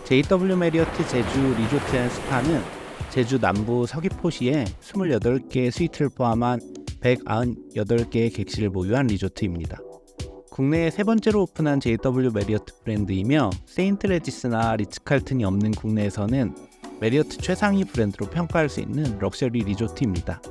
JW 메리어트 제주 리조트 앤 스파는 제주 남부 서귀포시에 28개의 스위트를 포함한 198개의 객실을 보유한 리조트입니다. 국내에 세 번째로 오픈한 JW 메리어트 브랜드이며 세인트 레지스나 리츠칼튼이 없는 국내에서는 메리어트 최상위 브랜드로 평가할 수 있는 럭셔리 리조트입니다.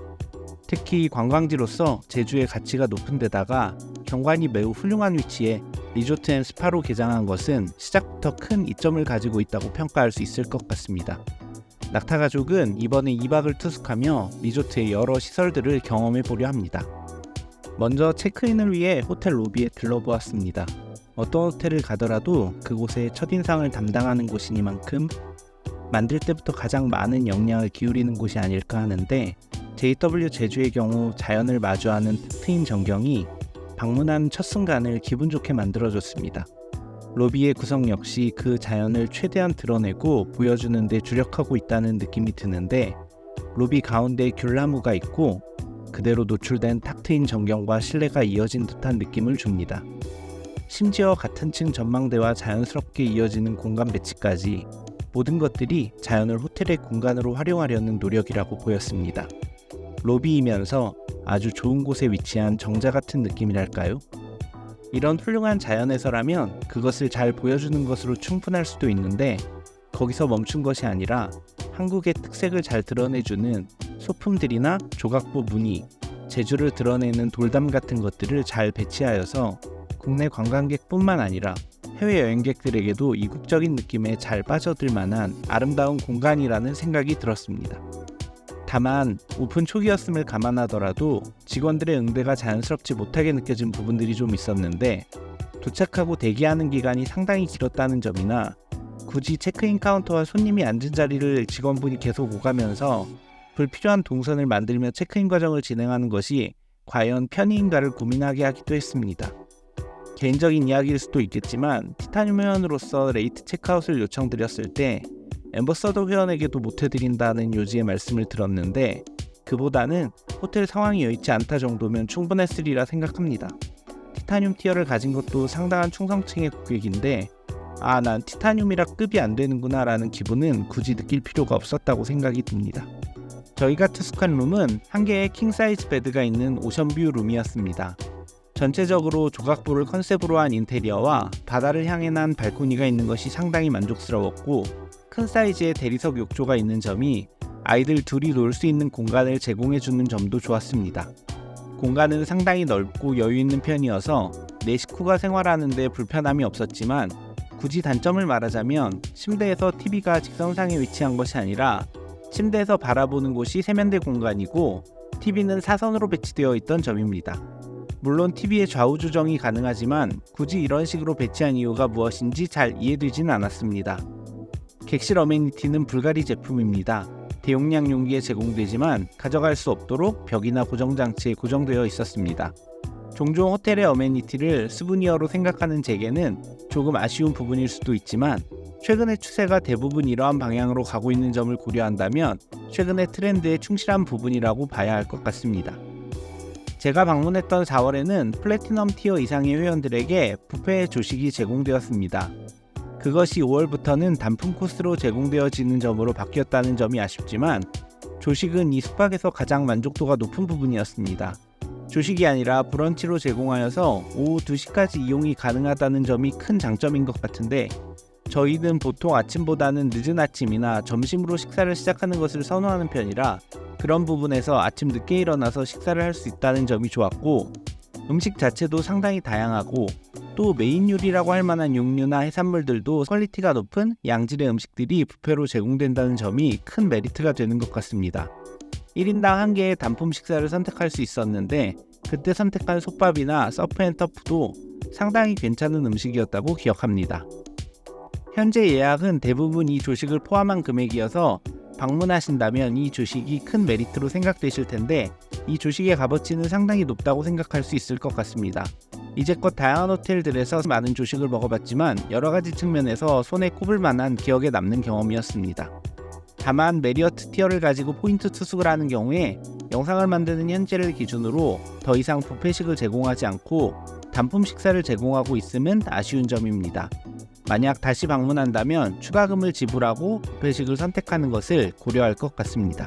특히 관광지로서 제주의 가치가 높은 데다가 경관이 매우 훌륭한 위치에 리조트 앤 스파로 개장한 것은 시작부터 큰 이점을 가지고 있다고 평가할 수 있을 것 같습니다. 낙타 가족은 이번에 2박을 투숙하며 리조트의 여러 시설들을 경험해 보려 합니다. 먼저 체크인을 위해 호텔 로비에 들러보았습니다. 어떤 호텔을 가더라도 그곳의 첫인상을 담당하는 곳이니만큼 만들 때부터 가장 많은 역량을 기울이는 곳이 아닐까 하는데, JW 제주의 경우 자연을 마주하는 탁 트인 전경이 방문한 첫 순간을 기분 좋게 만들어줬습니다. 로비의 구성 역시 그 자연을 최대한 드러내고 보여주는 데 주력하고 있다는 느낌이 드는데, 로비 가운데 귤나무가 있고 그대로 노출된 탁 트인 전경과 실내가 이어진 듯한 느낌을 줍니다. 심지어 같은 층 전망대와 자연스럽게 이어지는 공간 배치까지 모든 것들이 자연을 호텔의 공간으로 활용하려는 노력이라고 보였습니다. 로비이면서 아주 좋은 곳에 위치한 정자 같은 느낌이랄까요? 이런 훌륭한 자연에서라면 그것을 잘 보여주는 것으로 충분할 수도 있는데, 거기서 멈춘 것이 아니라 한국의 특색을 잘 드러내주는 소품들이나 조각부 무늬, 제주를 드러내는 돌담 같은 것들을 잘 배치하여서 국내 관광객뿐만 아니라 해외 여행객들에게도 이국적인 느낌에 잘 빠져들 만한 아름다운 공간이라는 생각이 들었습니다. 다만 오픈 초기였음을 감안하더라도 직원들의 응대가 자연스럽지 못하게 느껴진 부분들이 좀 있었는데, 도착하고 대기하는 기간이 상당히 길었다는 점이나 굳이 체크인 카운터와 손님이 앉은 자리를 직원분이 계속 오가면서 불필요한 동선을 만들며 체크인 과정을 진행하는 것이 과연 편의인가를 고민하게 하기도 했습니다. 개인적인 이야기일 수도 있겠지만, 티타늄 회원으로서 레이트 체크아웃을 요청드렸을 때 앰버서더 회원에게도 못해드린다는 요지의 말씀을 들었는데, 그보다는 호텔 상황이 여의치 않다 정도면 충분했으리라 생각합니다. 티타늄 티어를 가진 것도 상당한 충성층의 고객인데, 난 티타늄이라 급이 안 되는구나 라는 기분은 굳이 느낄 필요가 없었다고 생각이 듭니다. 저희가 투숙한 룸은 한 개의 킹사이즈 베드가 있는 오션뷰 룸이었습니다. 전체적으로 조각부를 컨셉으로 한 인테리어와 바다를 향해 난 발코니가 있는 것이 상당히 만족스러웠고, 큰 사이즈의 대리석 욕조가 있는 점이 아이들 둘이 놀 수 있는 공간을 제공해주는 점도 좋았습니다. 공간은 상당히 넓고 여유있는 편이어서 내 식구가 생활하는 데 불편함이 없었지만, 굳이 단점을 말하자면 침대에서 TV가 직선상에 위치한 것이 아니라 침대에서 바라보는 곳이 세면대 공간이고 TV는 사선으로 배치되어 있던 점입니다. 물론 TV의 좌우 조정이 가능하지만 굳이 이런 식으로 배치한 이유가 무엇인지 잘 이해되진 않았습니다. 객실 어메니티는 불가리 제품입니다. 대용량 용기에 제공되지만 가져갈 수 없도록 벽이나 고정장치에 고정되어 있었습니다. 종종 호텔의 어메니티를 스부니어로 생각하는 제게는 조금 아쉬운 부분일 수도 있지만, 최근의 추세가 대부분 이러한 방향으로 가고 있는 점을 고려한다면 최근의 트렌드에 충실한 부분이라고 봐야 할 것 같습니다. 제가 방문했던 4월에는 플래티넘 티어 이상의 회원들에게 뷔페 조식이 제공되었습니다. 그것이 5월부터는 단품 코스로 제공되어지는 점으로 바뀌었다는 점이 아쉽지만, 조식은 이 숙박에서 가장 만족도가 높은 부분이었습니다. 조식이 아니라 브런치로 제공하여서 오후 2시까지 이용이 가능하다는 점이 큰 장점인 것 같은데, 저희는 보통 아침보다는 늦은 아침이나 점심으로 식사를 시작하는 것을 선호하는 편이라 그런 부분에서 아침 늦게 일어나서 식사를 할 수 있다는 점이 좋았고, 음식 자체도 상당히 다양하고 또 메인 요리라고 할 만한 육류나 해산물들도 퀄리티가 높은 양질의 음식들이 뷔페로 제공된다는 점이 큰 메리트가 되는 것 같습니다. 1인당 1개의 단품 식사를 선택할 수 있었는데, 그때 선택한 솥밥이나 서프앤터프도 상당히 괜찮은 음식이었다고 기억합니다. 현재 예약은 대부분 이 조식을 포함한 금액이어서 방문하신다면 이 조식이 큰 메리트로 생각되실 텐데, 이 조식의 값어치는 상당히 높다고 생각할 수 있을 것 같습니다. 이제껏 다양한 호텔들에서 많은 조식을 먹어봤지만 여러가지 측면에서 손에 꼽을 만한 기억에 남는 경험이었습니다. 다만 메리어트 티어를 가지고 포인트 투숙을 하는 경우에 영상을 만드는 현재를 기준으로 더 이상 뷔페식을 제공하지 않고 단품 식사를 제공하고 있음은 아쉬운 점입니다. 만약 다시 방문한다면 추가금을 지불하고 뷔페식을 선택하는 것을 고려할 것 같습니다.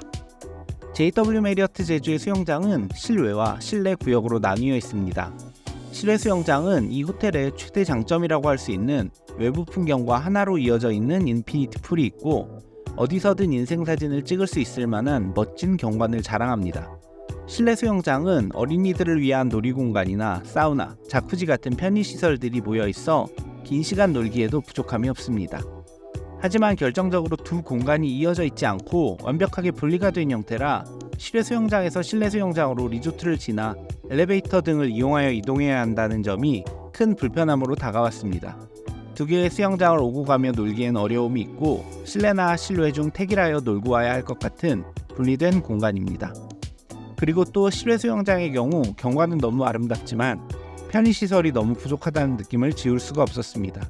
JW 메리어트 제주의 수영장은 실외와 실내 구역으로 나뉘어 있습니다. 실외 수영장은 이 호텔의 최대 장점이라고 할 수 있는 외부 풍경과 하나로 이어져 있는 인피니티 풀이 있고 어디서든 인생사진을 찍을 수 있을 만한 멋진 경관을 자랑합니다. 실내 수영장은 어린이들을 위한 놀이공간이나 사우나, 자쿠지 같은 편의시설들이 모여있어 긴 시간 놀기에도 부족함이 없습니다. 하지만 결정적으로 두 공간이 이어져 있지 않고 완벽하게 분리가 된 형태라 실외 수영장에서 실내 수영장으로 리조트를 지나 엘리베이터 등을 이용하여 이동해야 한다는 점이 큰 불편함으로 다가왔습니다. 두 개의 수영장을 오고 가며 놀기엔 어려움이 있고 실내나 실외 중 택일하여 놀고 와야 할 것 같은 분리된 공간입니다. 그리고 또 실외 수영장의 경우 경관은 너무 아름답지만 편의시설이 너무 부족하다는 느낌을 지울 수가 없었습니다.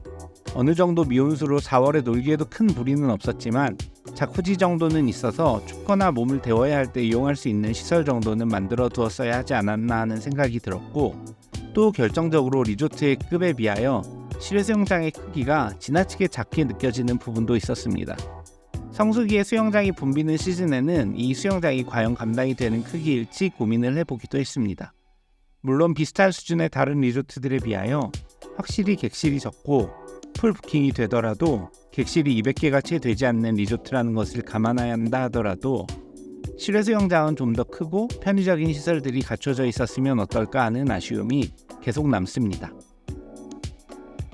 어느 정도 미온수로 4월에 놀기에도 큰 무리는 없었지만 자쿠지 정도는 있어서 춥거나 몸을 데워야 할 때 이용할 수 있는 시설 정도는 만들어 두었어야 하지 않았나 하는 생각이 들었고 또 결정적으로 리조트의 급에 비하여 실외 수영장의 크기가 지나치게 작게 느껴지는 부분도 있었습니다. 성수기에 수영장이 붐비는 시즌에는 이 수영장이 과연 감당이 되는 크기일지 고민을 해보기도 했습니다. 물론 비슷한 수준의 다른 리조트들에 비하여 확실히 객실이 적고 풀 부킹이 되더라도 객실이 200개가 채 되지 않는 리조트라는 것을 감안해야 한다 하더라도 실외 수영장은 좀 더 크고 편의적인 시설들이 갖춰져 있었으면 어떨까 하는 아쉬움이 계속 남습니다.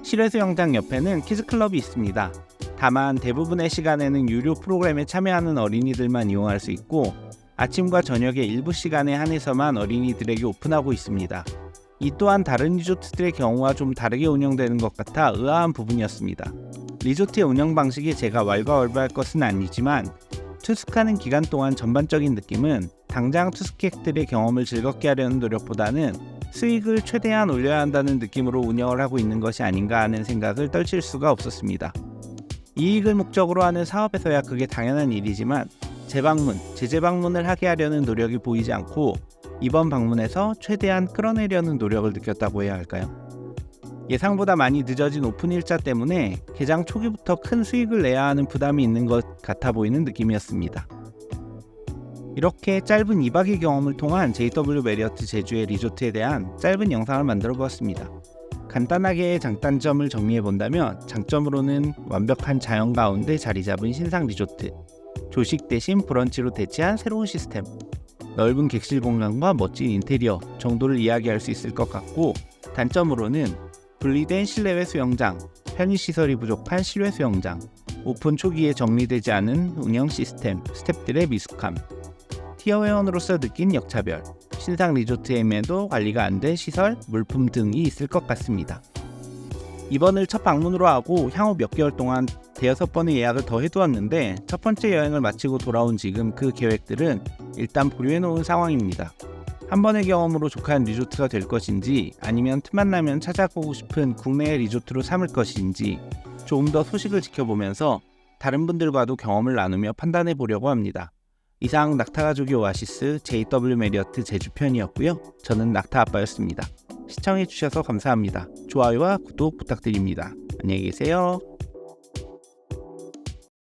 실외 수영장 옆에는 키즈클럽이 있습니다. 다만 대부분의 시간에는 유료 프로그램에 참여하는 어린이들만 이용할 수 있고 아침과 저녁의 일부 시간에 한해서만 어린이들에게 오픈하고 있습니다. 이 또한 다른 리조트들의 경우와 좀 다르게 운영되는 것 같아 의아한 부분이었습니다. 리조트의 운영 방식이 제가 왈가왈부할 것은 아니지만 투숙하는 기간 동안 전반적인 느낌은 당장 투숙객들의 경험을 즐겁게 하려는 노력보다는 수익을 최대한 올려야 한다는 느낌으로 운영을 하고 있는 것이 아닌가 하는 생각을 떨칠 수가 없었습니다. 이익을 목적으로 하는 사업에서야 그게 당연한 일이지만 재방문을 하게 하려는 노력이 보이지 않고 이번 방문에서 최대한 끌어내려는 노력을 느꼈다고 해야 할까요? 예상보다 많이 늦어진 오픈 일자 때문에 개장 초기부터 큰 수익을 내야 하는 부담이 있는 것 같아 보이는 느낌이었습니다. 이렇게 짧은 2박의 경험을 통한 JW 메리어트 제주의 리조트에 대한 짧은 영상을 만들어 보았습니다. 간단하게 장단점을 정리해 본다면 장점으로는 완벽한 자연 가운데 자리 잡은 신상 리조트, 조식 대신 브런치로 대체한 새로운 시스템, 넓은 객실 공간과 멋진 인테리어 정도를 이야기할 수 있을 것 같고 단점으로는 분리된 실내외 수영장, 편의시설이 부족한 실외 수영장, 오픈 초기에 정리되지 않은 운영 시스템, 스태프들의 미숙함, 티어 회원으로서 느낀 역차별, 신상 리조트임에도 관리가 안 된 시설, 물품 등이 있을 것 같습니다. 이번을 첫 방문으로 하고 향후 몇 개월 동안 5번의 예약을 더 해두었는데 첫 번째 여행을 마치고 돌아온 지금 그 계획들은 일단 보류해놓은 상황입니다. 한 번의 경험으로 족한 리조트가 될 것인지 아니면 틈만 나면 찾아보고 싶은 국내의 리조트로 삼을 것인지 조금 더 소식을 지켜보면서 다른 분들과도 경험을 나누며 판단해 보려고 합니다. 이상 낙타가족의 오아시스 JW 메리어트 제주편이었고요. 저는 낙타아빠였습니다. 시청해주셔서 감사합니다. 좋아요와 구독 부탁드립니다. 안녕히 계세요.